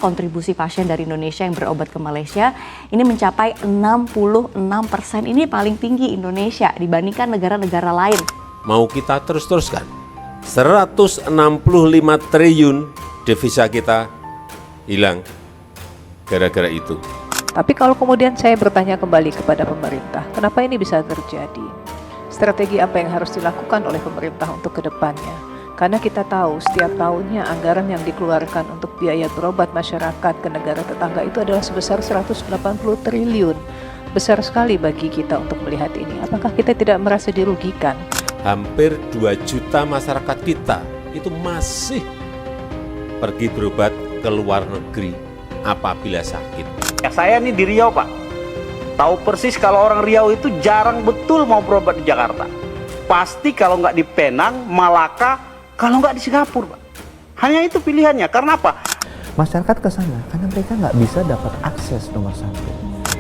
Kontribusi pasien dari Indonesia yang berobat ke Malaysia ini mencapai 66%. Ini paling tinggi Indonesia dibandingkan negara-negara lain. Mau kita terus-teruskan. 165 triliun devisa kita hilang gara-gara itu. Tapi kalau kemudian saya bertanya kembali kepada pemerintah, kenapa ini bisa terjadi? Strategi apa yang harus dilakukan oleh pemerintah untuk ke depannya? Karena kita tahu setiap tahunnya anggaran yang dikeluarkan untuk biaya berobat masyarakat ke negara tetangga itu adalah sebesar 180 triliun. Besar sekali bagi kita untuk melihat ini. Apakah kita tidak merasa dirugikan? Hampir 2 juta masyarakat kita itu masih pergi berobat ke luar negeri apabila sakit. Ya, saya nih di Riau, Pak. Tahu persis kalau orang Riau itu jarang betul mau berobat di Jakarta. Pasti kalau nggak di Penang, Malaka, kalau nggak di Singapura, Pak. Hanya itu pilihannya. Karena apa? Masyarakat ke sana karena mereka nggak bisa dapat akses rumah sakit.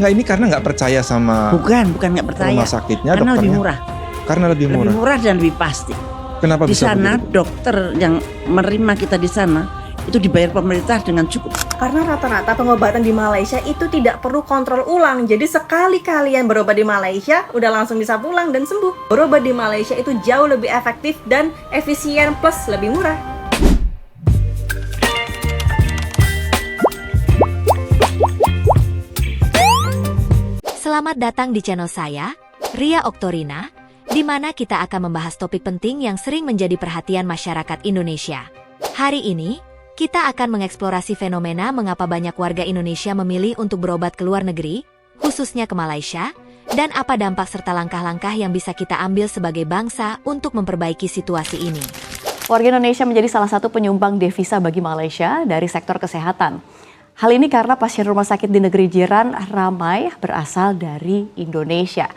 Nggak, ini karena nggak percaya sama bukan nggak percaya. Rumah sakitnya, karena dokternya. lebih murah. Karena lebih murah. Lebih murah dan lebih pasti. Kenapa di bisa sana begitu? dokter yang menerima kita di sana itu dibayar pemerintah dengan cukup. Karena rata-rata pengobatan di Malaysia itu tidak perlu kontrol ulang. Jadi sekali kalian berobat di Malaysia, udah langsung bisa pulang dan sembuh. Berobat di Malaysia itu jauh lebih efektif dan efisien plus lebih murah. Selamat datang di channel saya, Ria Oktorina, di mana kita akan membahas topik penting yang sering menjadi perhatian masyarakat Indonesia. Hari ini, kita akan mengeksplorasi fenomena mengapa banyak warga Indonesia memilih untuk berobat ke luar negeri, khususnya ke Malaysia, dan apa dampak serta langkah-langkah yang bisa kita ambil sebagai bangsa untuk memperbaiki situasi ini. Warga Indonesia menjadi salah satu penyumbang devisa bagi Malaysia dari sektor kesehatan. Hal ini karena pasien rumah sakit di negeri jiran ramai berasal dari Indonesia.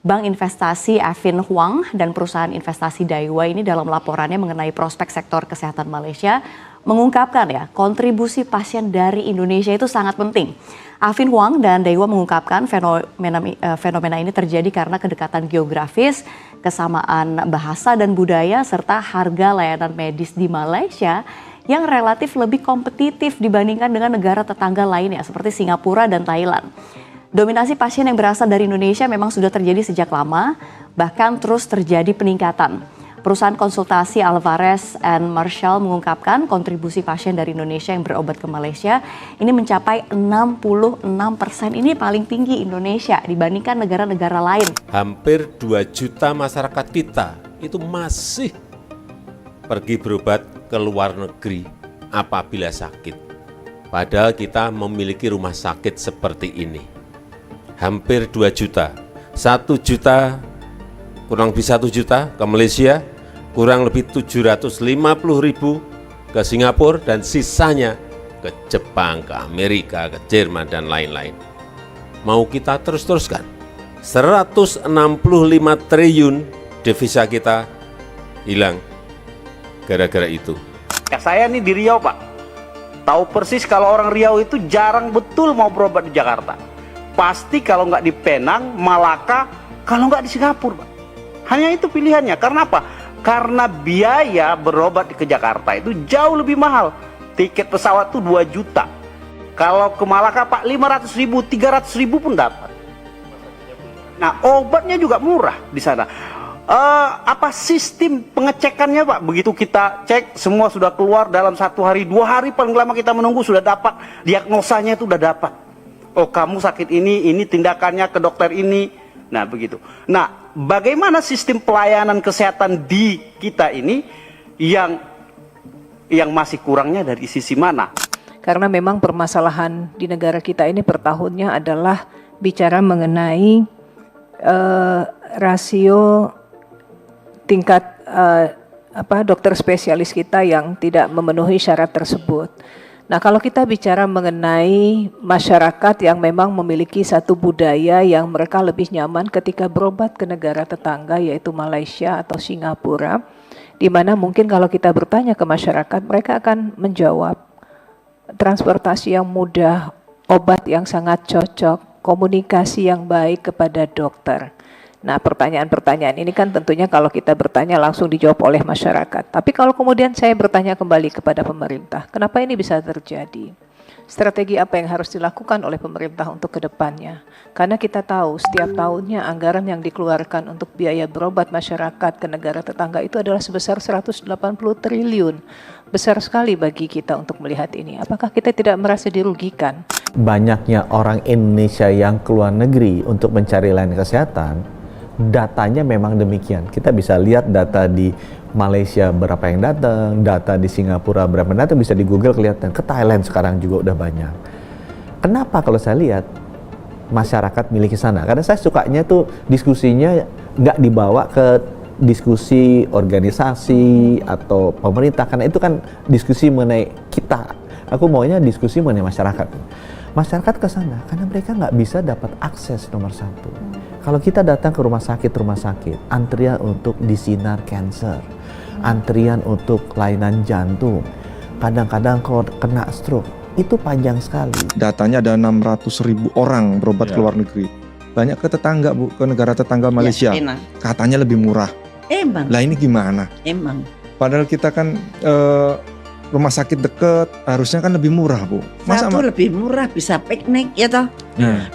Bank Investasi Affin Hwang dan perusahaan investasi Daiwa ini dalam laporannya mengenai prospek sektor kesehatan Malaysia mengungkapkan kontribusi pasien dari Indonesia itu sangat penting. Affin Hwang dan Daiwa mengungkapkan fenomena ini terjadi karena kedekatan geografis, kesamaan bahasa dan budaya, serta harga layanan medis di Malaysia yang relatif lebih kompetitif dibandingkan dengan negara tetangga lainnya seperti Singapura dan Thailand. Dominasi pasien yang berasal dari Indonesia memang sudah terjadi sejak lama, bahkan terus terjadi peningkatan. Perusahaan konsultasi Alvarez and Marshall mengungkapkan kontribusi pasien dari Indonesia yang berobat ke Malaysia ini mencapai 66%. Ini paling tinggi Indonesia dibandingkan negara-negara lain. Hampir 2 juta masyarakat kita itu masih pergi berobat ke luar negeri apabila sakit. Padahal kita memiliki rumah sakit seperti ini. Hampir 2 juta. 1 juta, kurang lebih 1 juta ke Malaysia, kurang lebih 750.000 ke Singapura, dan sisanya ke Jepang, ke Amerika, ke Jerman, dan lain-lain. Mau kita terus-teruskan. 165 triliun devisa kita hilang gara-gara itu. Ya, saya nih di Riau, Pak. Tahu persis kalau orang Riau itu jarang betul mau berobat di Jakarta. Pasti kalau nggak di Penang, Malaka, kalau nggak di Singapura, Pak. Hanya itu pilihannya. Karena apa? Karena biaya berobat ke Jakarta itu jauh lebih mahal. Tiket pesawat tuh 2 juta. Kalau ke Malaka, Pak, 500.000, 300.000 pun dapat. Nah, obatnya juga murah di sana. Apa sistem pengecekannya, Pak? Begitu kita cek, semua sudah keluar dalam 1 hari, 2 hari paling lama kita menunggu sudah dapat. Diagnosanya itu udah dapat. Oh, kamu sakit ini tindakannya ke dokter ini. Nah, begitu. Nah, bagaimana sistem pelayanan kesehatan di kita ini yang masih kurangnya dari sisi mana? Karena memang permasalahan di negara kita ini per tahunnya adalah bicara mengenai rasio tingkat dokter spesialis kita yang tidak memenuhi syarat tersebut. Nah, kalau kita bicara mengenai masyarakat yang memang memiliki satu budaya yang mereka lebih nyaman ketika berobat ke negara tetangga, yaitu Malaysia atau Singapura, di mana mungkin kalau kita bertanya ke masyarakat, mereka akan menjawab transportasi yang mudah, obat yang sangat cocok, komunikasi yang baik kepada dokter. Nah, pertanyaan-pertanyaan ini kan tentunya kalau kita bertanya langsung dijawab oleh masyarakat. Tapi kalau kemudian saya bertanya kembali kepada pemerintah, kenapa ini bisa terjadi? Strategi apa yang harus dilakukan oleh pemerintah untuk ke depannya? Karena kita tahu setiap tahunnya anggaran yang dikeluarkan untuk biaya berobat masyarakat ke negara tetangga itu adalah sebesar 180 triliun. Besar sekali bagi kita untuk melihat ini. Apakah kita tidak merasa dirugikan? Banyaknya orang Indonesia yang keluar negeri untuk mencari layanan kesehatan, datanya memang demikian. Kita bisa lihat data di Malaysia berapa yang datang, data di Singapura berapa yang datang, bisa di Google kelihatan. Ke Thailand sekarang juga udah banyak. Kenapa kalau saya lihat masyarakat milih ke sana? Karena saya sukanya tuh diskusinya nggak dibawa ke diskusi organisasi atau pemerintah, karena itu kan diskusi mengenai kita. Aku maunya diskusi mengenai masyarakat. Masyarakat ke sana karena mereka nggak bisa dapat akses nomor satu. Kalau kita datang ke rumah sakit, antrian untuk disinar cancer, antrian untuk kelainan jantung, kadang-kadang kalau kena stroke, itu panjang sekali. Datanya ada 600.000 orang berobat ke luar negeri. Banyak ke tetangga, Bu, ke negara tetangga Malaysia. Ya, enak. Katanya lebih murah. Emang. Lah ini gimana? Emang. Padahal kita kan rumah sakit deket, harusnya kan lebih murah, Bu. Satu lebih murah, bisa piknik ya toh.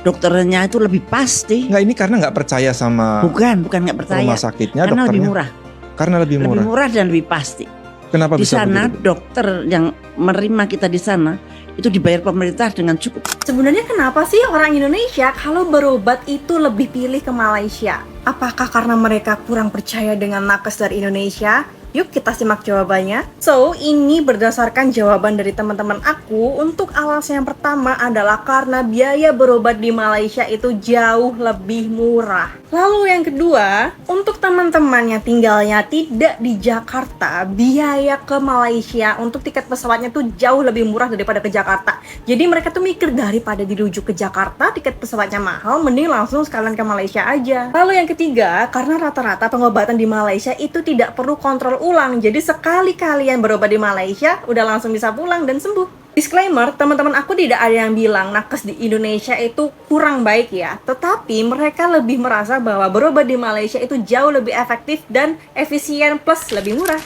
Dokternya itu lebih pasti. Nggak, ini karena nggak percaya sama Bukan nggak percaya. rumah sakitnya, Karena dokternya. lebih murah. Karena lebih murah. Lebih murah dan lebih pasti. Kenapa Di bisa sana begitu? dokter yang menerima kita di sana itu dibayar pemerintah dengan cukup. Sebenarnya kenapa sih orang Indonesia kalau berobat itu lebih pilih ke Malaysia? Apakah karena mereka kurang percaya dengan nakes dari Indonesia? Yuk kita simak jawabannya. So, ini berdasarkan jawaban dari teman-teman aku. Untuk alasan yang pertama adalah karena biaya berobat di Malaysia itu jauh lebih murah. Lalu yang kedua, untuk teman-teman yang tinggalnya tidak di Jakarta, biaya ke Malaysia untuk tiket pesawatnya tuh jauh lebih murah daripada ke Jakarta. Jadi mereka tuh mikir daripada dirujuk ke Jakarta, tiket pesawatnya mahal, mending langsung sekalian ke Malaysia aja. Lalu yang ketiga, karena rata-rata pengobatan di Malaysia itu tidak perlu kontrol ulang. Jadi sekali kalian berobat di Malaysia, udah langsung bisa pulang dan sembuh. Disclaimer, teman-teman aku tidak ada yang bilang nakes di Indonesia itu kurang baik ya. Tetapi mereka lebih merasa bahwa berobat di Malaysia itu jauh lebih efektif dan efisien plus lebih murah.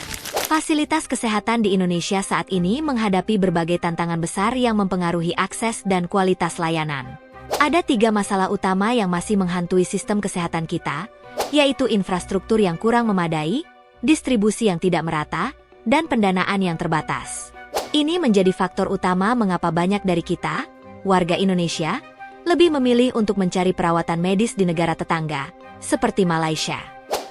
Fasilitas kesehatan di Indonesia saat ini menghadapi berbagai tantangan besar yang mempengaruhi akses dan kualitas layanan. Ada 3 masalah utama yang masih menghantui sistem kesehatan kita, yaitu infrastruktur yang kurang memadai, distribusi yang tidak merata, dan pendanaan yang terbatas. Ini menjadi faktor utama mengapa banyak dari kita, warga Indonesia, lebih memilih untuk mencari perawatan medis di negara tetangga, seperti Malaysia.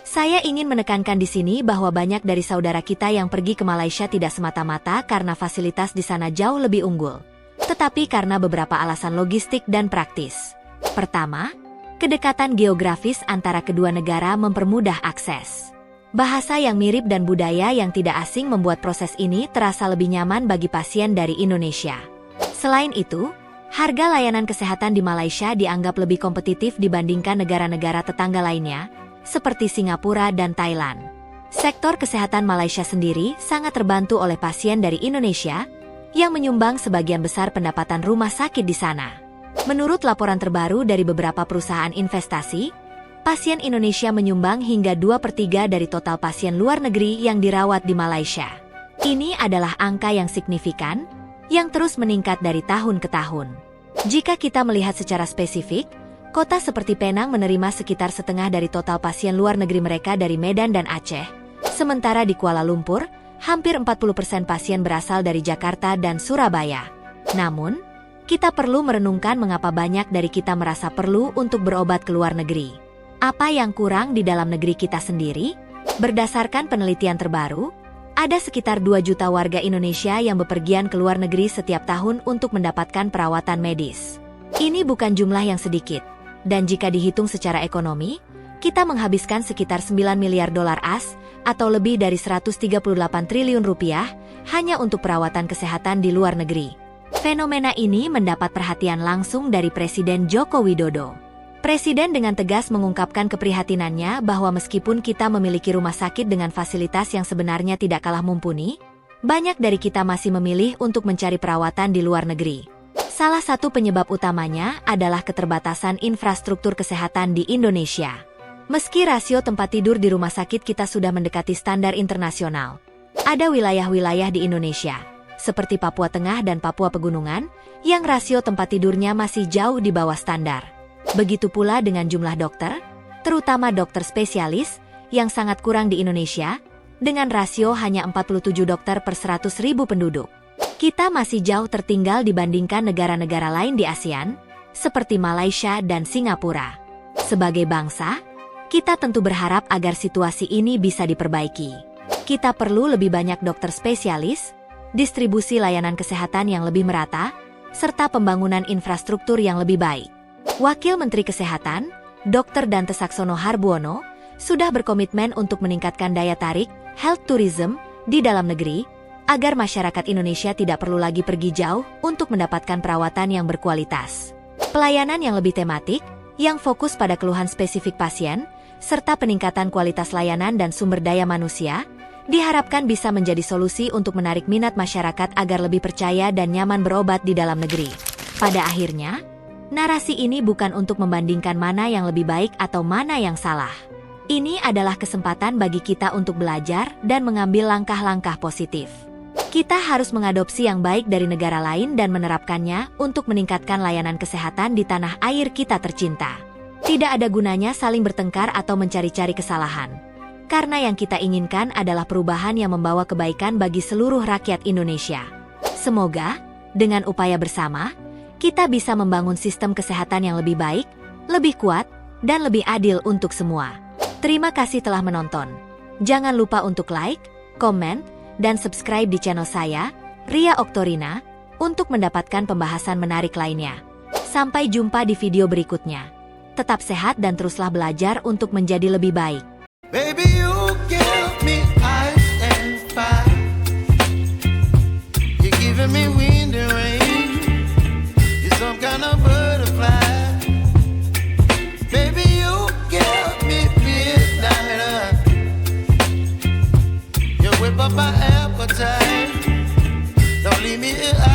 Saya ingin menekankan di sini bahwa banyak dari saudara kita yang pergi ke Malaysia tidak semata-mata karena fasilitas di sana jauh lebih unggul, tetapi karena beberapa alasan logistik dan praktis. Pertama, kedekatan geografis antara kedua negara mempermudah akses. Bahasa yang mirip dan budaya yang tidak asing membuat proses ini terasa lebih nyaman bagi pasien dari Indonesia. Selain itu, harga layanan kesehatan di Malaysia dianggap lebih kompetitif dibandingkan negara-negara tetangga lainnya, seperti Singapura dan Thailand. Sektor kesehatan Malaysia sendiri sangat terbantu oleh pasien dari Indonesia, yang menyumbang sebagian besar pendapatan rumah sakit di sana. Menurut laporan terbaru dari beberapa perusahaan investasi, pasien Indonesia menyumbang hingga 2/3 dari total pasien luar negeri yang dirawat di Malaysia. Ini adalah angka yang signifikan, yang terus meningkat dari tahun ke tahun. Jika kita melihat secara spesifik, kota seperti Penang menerima sekitar setengah dari total pasien luar negeri mereka dari Medan dan Aceh. Sementara di Kuala Lumpur, hampir 40% pasien berasal dari Jakarta dan Surabaya. Namun, kita perlu merenungkan mengapa banyak dari kita merasa perlu untuk berobat ke luar negeri. Apa yang kurang di dalam negeri kita sendiri? Berdasarkan penelitian terbaru, ada sekitar 2 juta warga Indonesia yang bepergian ke luar negeri setiap tahun untuk mendapatkan perawatan medis. Ini bukan jumlah yang sedikit, dan jika dihitung secara ekonomi, kita menghabiskan sekitar 9 miliar dolar AS atau lebih dari 138 triliun rupiah hanya untuk perawatan kesehatan di luar negeri. Fenomena ini mendapat perhatian langsung dari Presiden Joko Widodo. Presiden dengan tegas mengungkapkan keprihatinannya bahwa meskipun kita memiliki rumah sakit dengan fasilitas yang sebenarnya tidak kalah mumpuni, banyak dari kita masih memilih untuk mencari perawatan di luar negeri. Salah satu penyebab utamanya adalah keterbatasan infrastruktur kesehatan di Indonesia. Meski rasio tempat tidur di rumah sakit kita sudah mendekati standar internasional, ada wilayah-wilayah di Indonesia seperti Papua Tengah dan Papua Pegunungan, yang rasio tempat tidurnya masih jauh di bawah standar. Begitu pula dengan jumlah dokter, terutama dokter spesialis, yang sangat kurang di Indonesia, dengan rasio hanya 47 dokter per 100.000 penduduk. Kita masih jauh tertinggal dibandingkan negara-negara lain di ASEAN, seperti Malaysia dan Singapura. Sebagai bangsa, kita tentu berharap agar situasi ini bisa diperbaiki. Kita perlu lebih banyak dokter spesialis, distribusi layanan kesehatan yang lebih merata, serta pembangunan infrastruktur yang lebih baik. Wakil Menteri Kesehatan, Dr. Dante Saxono Harbuono, sudah berkomitmen untuk meningkatkan daya tarik health tourism di dalam negeri, agar masyarakat Indonesia tidak perlu lagi pergi jauh untuk mendapatkan perawatan yang berkualitas. Pelayanan yang lebih tematik, yang fokus pada keluhan spesifik pasien, serta peningkatan kualitas layanan dan sumber daya manusia, diharapkan bisa menjadi solusi untuk menarik minat masyarakat agar lebih percaya dan nyaman berobat di dalam negeri. Pada akhirnya, narasi ini bukan untuk membandingkan mana yang lebih baik atau mana yang salah. Ini adalah kesempatan bagi kita untuk belajar dan mengambil langkah-langkah positif. Kita harus mengadopsi yang baik dari negara lain dan menerapkannya untuk meningkatkan layanan kesehatan di tanah air kita tercinta. Tidak ada gunanya saling bertengkar atau mencari-cari kesalahan. Karena yang kita inginkan adalah perubahan yang membawa kebaikan bagi seluruh rakyat Indonesia. Semoga, dengan upaya bersama, kita bisa membangun sistem kesehatan yang lebih baik, lebih kuat, dan lebih adil untuk semua. Terima kasih telah menonton. Jangan lupa untuk like, komen, dan subscribe di channel saya, Ria Oktorina, untuk mendapatkan pembahasan menarik lainnya. Sampai jumpa di video berikutnya. Tetap sehat dan teruslah belajar untuk menjadi lebih baik. Baby, you give me ice and fire. You're giving me wind and rain. You're some kind of butterfly. Baby, you give me midnight. You whip up my appetite. Don't leave me here.